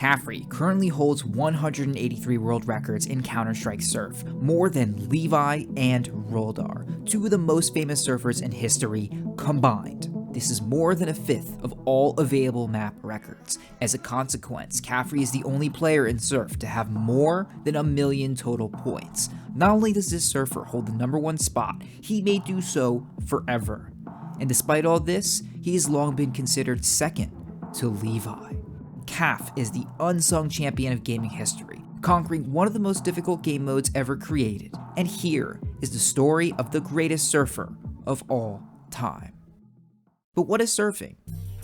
Caffrey currently holds 183 world records in Counter-Strike Surf, more than Levi and Roldar, two of the most famous surfers in history combined. This is more than a fifth of all available map records. As a consequence, Caffrey is the only player in Surf to have more than 1 million total points. Not only does this surfer hold the #1 spot, he may do so forever. And despite all this, he has long been considered second to Levi. Caff is the unsung champion of gaming history, conquering one of the most difficult game modes ever created. And here is the story of the greatest surfer of all time. But what is surfing?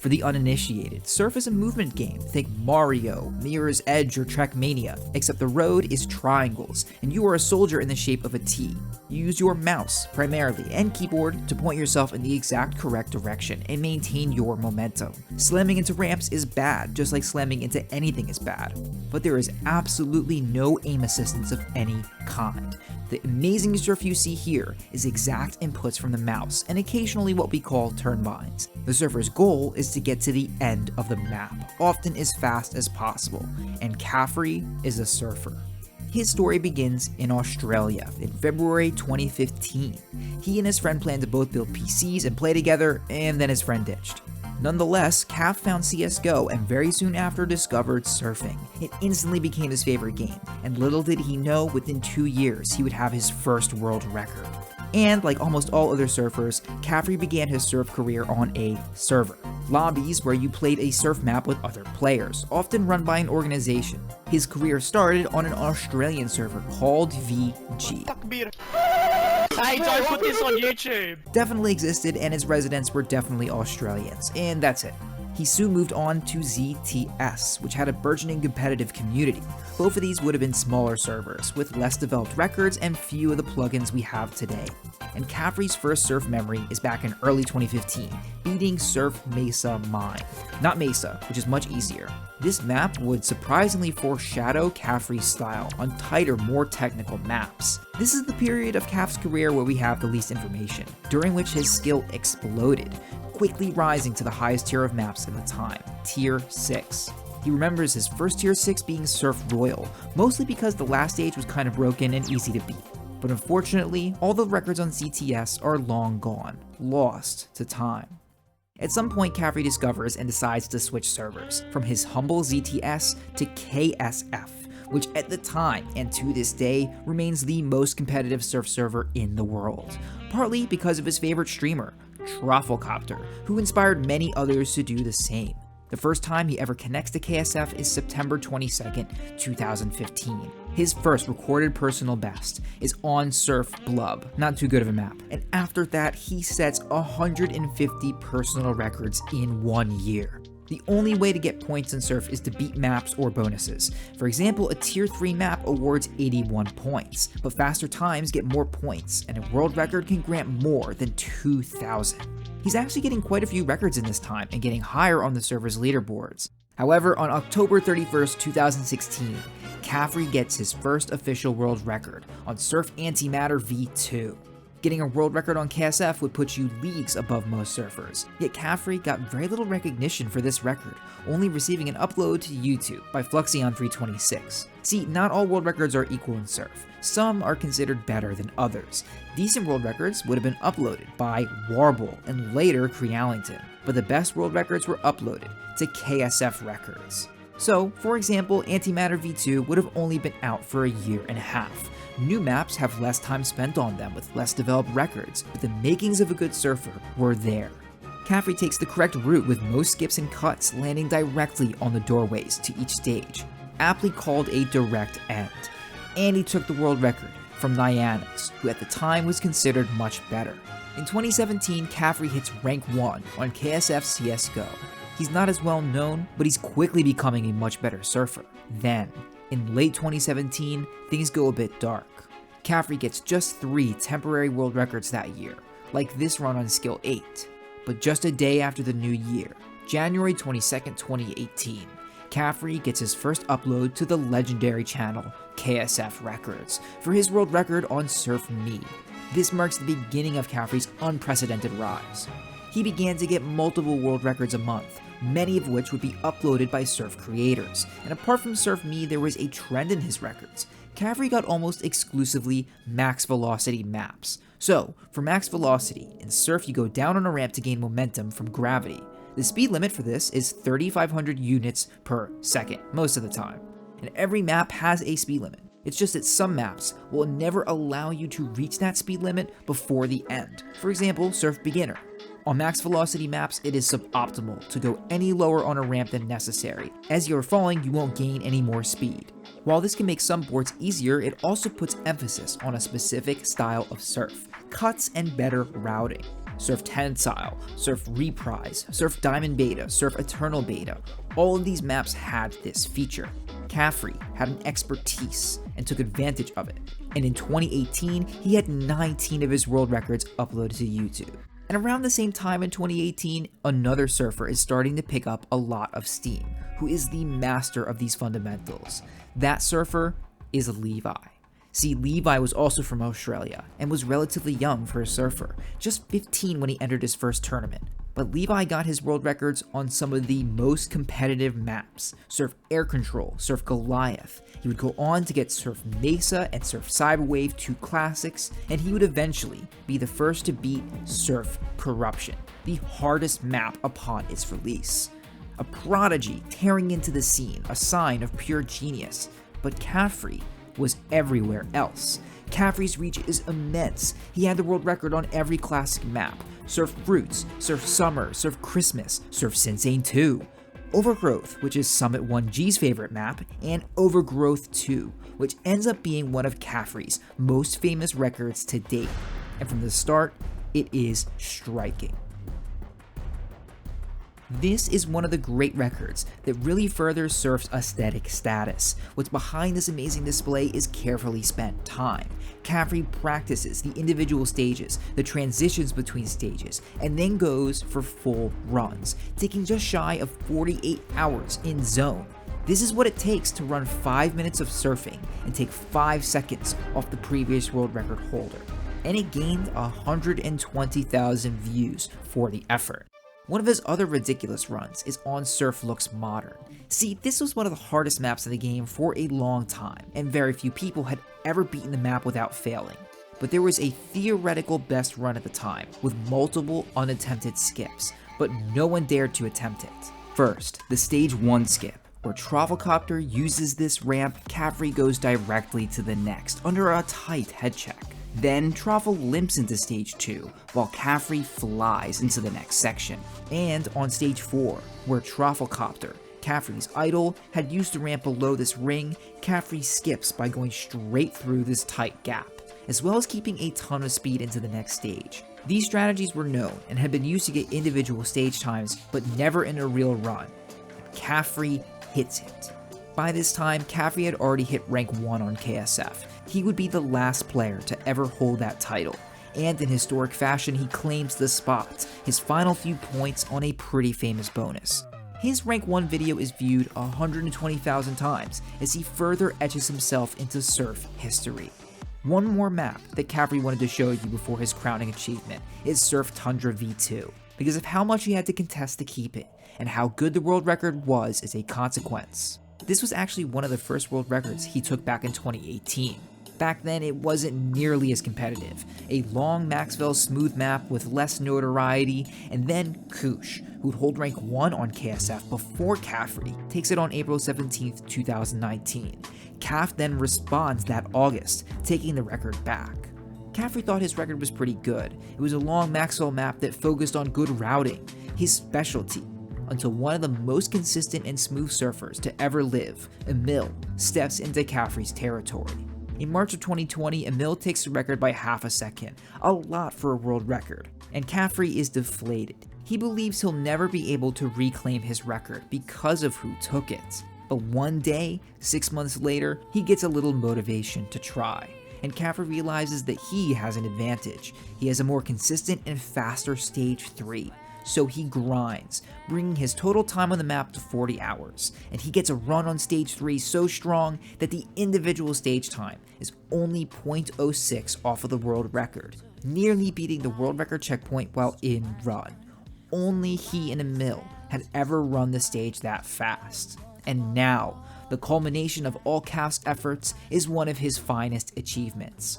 For the uninitiated, Surf is a movement game. Think Mario, Mirror's Edge, or Trackmania, except the road is triangles, and you are a soldier in the shape of a T. You use your mouse, primarily, and keyboard to point yourself in the exact correct direction and maintain your momentum. Slamming into ramps is bad, just like slamming into anything is bad. But there is absolutely no aim assistance of any kind. The amazing surf you see here is exact inputs from the mouse, and occasionally what we call turn binds. The surfer's goal is to get to the end of the map, often as fast as possible, and Caffrey is a surfer. His story begins in Australia in February 2015. He and his friend planned to both build PCs and play together, and then his friend ditched. Nonetheless, Caff found CSGO and very soon after discovered surfing. It instantly became his favorite game, and little did he know within 2 years he would have his first world record. And like almost all other surfers, Caffrey began his surf career on a server. Lobbies where you played a surf map with other players, often run by an organization. His career started on an Australian server called VG. Hey, don't put this on YouTube! Definitely existed, and its residents were definitely Australians, and that's it. He soon moved on to ZTS, which had a burgeoning competitive community. Both of these would have been smaller servers, with less developed records and few of the plugins we have today. And Caffrey's first surf memory is back in early 2015, beating Surf Mesa Mine. Not Mesa, which is much easier. This map would surprisingly foreshadow Caffrey's style on tighter, more technical maps. This is the period of Caff's career where we have the least information, during which his skill exploded, quickly rising to the highest tier of maps at the time, Tier 6. He remembers his first Tier 6 being Surf Royal, mostly because the last stage was kind of broken and easy to beat. But unfortunately, all the records on ZTS are long gone, lost to time. At some point, Caffrey discovers and decides to switch servers, from his humble ZTS to KSF, which at the time, and to this day, remains the most competitive surf server in the world, partly because of his favorite streamer, Trufflecopter, who inspired many others to do the same. The first time he ever connects to KSF is September 22nd, 2015. His first recorded personal best is on Surf Blub, not too good of a map, and after that he sets 150 personal records in 1 year. The only way to get points in Surf is to beat maps or bonuses. For example, a Tier 3 map awards 81 points, but faster times get more points, and a world record can grant more than 2,000. He's actually getting quite a few records in this time and getting higher on the server's leaderboards. However, on October 31st, 2016, Caffrey gets his first official world record on Surf Antimatter V2. Getting a world record on KSF would put you leagues above most surfers, yet Caffrey got very little recognition for this record, only receiving an upload to YouTube by Fluxion326. See, not all world records are equal in Surf. Some are considered better than others. Decent world records would have been uploaded by Warble and later Crealington, but the best world records were uploaded to KSF Records. So, for example, Antimatter V2 would have only been out for a year and a half. New maps have less time spent on them with less developed records, but the makings of a good surfer were there. Caffrey takes the correct route with most skips and cuts landing directly on the doorways to each stage, aptly called a direct end. And he took the world record from Nyanas, who at the time was considered much better. In 2017, Caffrey hits rank 1 on KSF CSGO. He's not as well known, but he's quickly becoming a much better surfer. Then, in late 2017, things go a bit dark. Caffrey gets just 3 temporary world records that year, like this run on Skill 8. But just a day after the new year, January 22nd, 2018, Caffrey gets his first upload to the legendary channel KSF Records for his world record on Surf Me. This marks the beginning of Caffrey's unprecedented rise. he began to get multiple world records a month, many of which would be uploaded by Surf creators. And apart from Surf Me, there was a trend in his records. Caffrey got almost exclusively max velocity maps. So, for max velocity, in Surf you go down on a ramp to gain momentum from gravity. The speed limit for this is 3,500 units per second, most of the time. And every map has a speed limit. It's just that some maps will never allow you to reach that speed limit before the end. For example, Surf Beginner. On max velocity maps, it is suboptimal to go any lower on a ramp than necessary. As you're falling, you won't gain any more speed. While this can make some boards easier, it also puts emphasis on a specific style of surf, cuts and better routing. Surf Tensile, Surf Reprise, Surf Diamond Beta, Surf Eternal Beta, all of these maps had this feature. Caffrey had an expertise and took advantage of it, and in 2018, he had 19 of his world records uploaded to YouTube. And around the same time in 2018, another surfer is starting to pick up a lot of steam, who is the master of these fundamentals. That surfer is Levi. See, Levi was also from Australia and was relatively young for a surfer, just 15 when he entered his first tournament. But Levi got his world records on some of the most competitive maps: Surf Air Control, Surf Goliath. He would go on to get Surf Mesa and Surf Cyberwave, 2 classics, and he would eventually be the first to beat Surf Corruption, the hardest map upon its release. A prodigy tearing into the scene, a sign of pure genius. But Caffrey was everywhere else. Caffrey's reach is immense. He had the world record on every classic map: Surf Fruits, Surf Summer, Surf Christmas, Surf Sinsane 2, Overgrowth, which is Summit 1G's favorite map, and Overgrowth 2, which ends up being one of Caffrey's most famous records to date. And from the start, it is striking. This is one of the great records that really furthers Surf's aesthetic status. What's behind this amazing display is carefully spent time. Caffrey practices the individual stages, the transitions between stages, and then goes for full runs, taking just shy of 48 hours in zone. This is what it takes to run 5 minutes of surfing and take 5 seconds off the previous world record holder. And it gained 120,000 views for the effort. One of his other ridiculous runs is on Surf Looks Modern. See, this was one of the hardest maps in the game for a long time, and very few people had ever beaten the map without failing. But there was a theoretical best run at the time, with multiple unattempted skips, but no one dared to attempt it. First, the Stage 1 skip, where Travelcopter uses this ramp, Caffrey goes directly to the next, under a tight head check. Then Travel limps into Stage 2, while Caffrey flies into the next section. And on Stage 4, where Travelcopter, Caffrey's idol, had used the ramp below this ring, Caffrey skips by going straight through this tight gap, as well as keeping a ton of speed into the next stage. These strategies were known and had been used to get individual stage times, but never in a real run. Caffrey hits it. By this time, Caffrey had already hit rank 1 on KSF. He would be the last player to ever hold that title, and in historic fashion he claims the spot, his final few points on a pretty famous bonus. His rank 1 video is viewed 120,000 times as he further etches himself into surf history. One more map that Caffrey wanted to show you before his crowning achievement is Surf Tundra V2, because of how much he had to contest to keep it, and how good the world record was as a consequence. This was actually one of the first world records he took back in 2018. Back then, it wasn't nearly as competitive. A long Maxwell smooth map with less notoriety, and then Koosh, who'd hold rank 1 on KSF before Caffrey, takes it on April 17th, 2019. Caff then responds that August, taking the record back. Caffrey thought his record was pretty good. It was a long Maxwell map that focused on good routing, his specialty, until one of the most consistent and smooth surfers to ever live, Emil, steps into Caffrey's territory. In March of 2020, Emil takes the record by half a second, a lot for a world record, and Caffrey is deflated. He believes he'll never be able to reclaim his record because of who took it. But one day, 6 months later, he gets a little motivation to try, and Caffrey realizes that he has an advantage. He has a more consistent and faster Stage 3. So he grinds, bringing his total time on the map to 40 hours, and he gets a run on Stage 3 so strong that the individual stage time is only 0.06 off of the world record, nearly beating the world record checkpoint while in run. only he and Emil had ever run the stage that fast. And now, the culmination of all Caff's efforts is one of his finest achievements.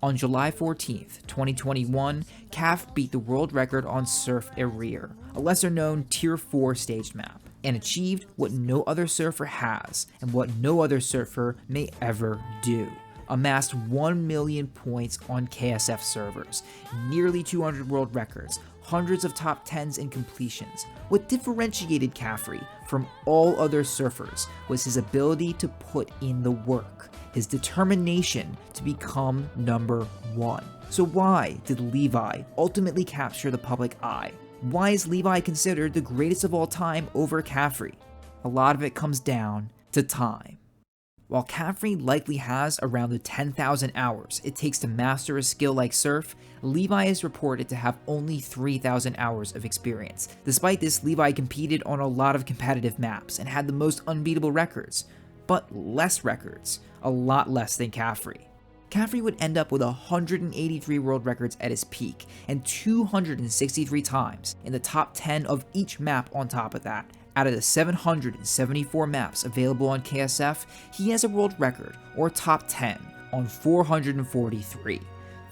On July 14th, 2021, Caff beat the world record on Surf Arrear, a lesser-known Tier 4 staged map, and achieved what no other surfer has and what no other surfer may ever do. Amassed 1 million points on KSF servers, nearly 200 world records, hundreds of top 10s and completions. What differentiated Caffrey from all other surfers was his ability to put in the work, his determination to become number one. So why did Levi ultimately capture the public eye? Why is Levi considered the greatest of all time over Caffrey? A lot of it comes down to time. While Caffrey likely has around the 10,000 hours it takes to master a skill like Surf, Levi is reported to have only 3,000 hours of experience. Despite this, Levi competed on a lot of competitive maps and had the most unbeatable records, but less records, a lot less than Caffrey. Caffrey would end up with 183 world records at his peak and 263 times in the top 10 of each map on top of that. Out of the 774 maps available on KSF, he has a world record, or top 10, on 443,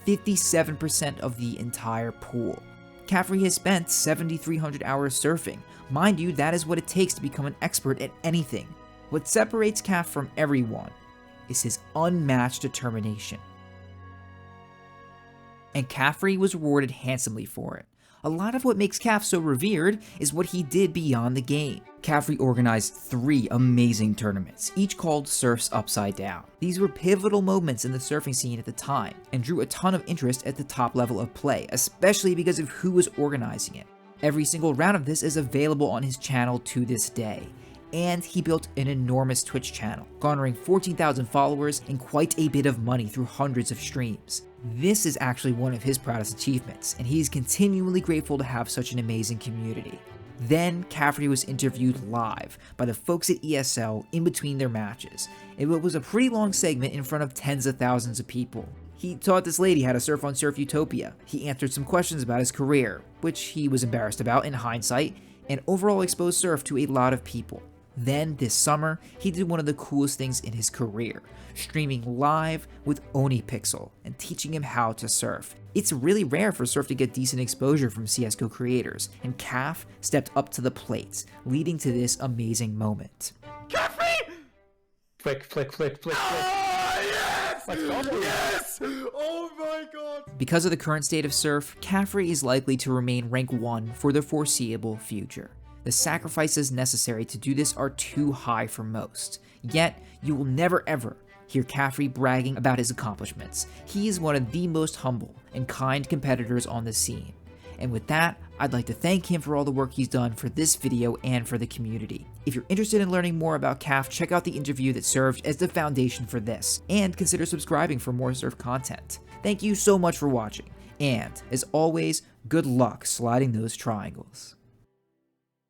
57% of the entire pool. Caffrey has spent 7,300 hours surfing. Mind you, that is what it takes to become an expert at anything. What separates Caff from everyone is his unmatched determination. And Caffrey was rewarded handsomely for it. A lot of what makes Caff so revered is what he did beyond the game. Caffrey organized 3 amazing tournaments, each called Surf's Upside Down. These were pivotal moments in the surfing scene at the time, and drew a ton of interest at the top level of play, especially because of who was organizing it. Every single round of this is available on his channel to this day. And he built an enormous Twitch channel, garnering 14,000 followers and quite a bit of money through hundreds of streams. This is actually one of his proudest achievements, and he is continually grateful to have such an amazing community. Then, Caffrey was interviewed live by the folks at ESL in between their matches. It was a pretty long segment in front of tens of thousands of people. He taught this lady how to surf on Surf Utopia. He answered some questions about his career, which he was embarrassed about in hindsight, and overall exposed surf to a lot of people. Then, this summer, he did one of the coolest things in his career, streaming live with OniPixel and teaching him how to surf. It's really rare for Surf to get decent exposure from CSGO creators, and Caff stepped up to the plate, leading to this amazing moment. Caffrey! Flick. Ah, yes! Let's go. Yes! Oh my god! Because of the current state of Surf, Caffrey is likely to remain rank 1 for the foreseeable future. The sacrifices necessary to do this are too high for most, yet you will never ever hear Caffrey bragging about his accomplishments. He is one of the most humble and kind competitors on the scene. And with that, I'd like to thank him for all the work he's done for this video and for the community. If you're interested in learning more about Caff, check out the interview that served as the foundation for this, and consider subscribing for more surf content. Thank you so much for watching, and as always, good luck sliding those triangles.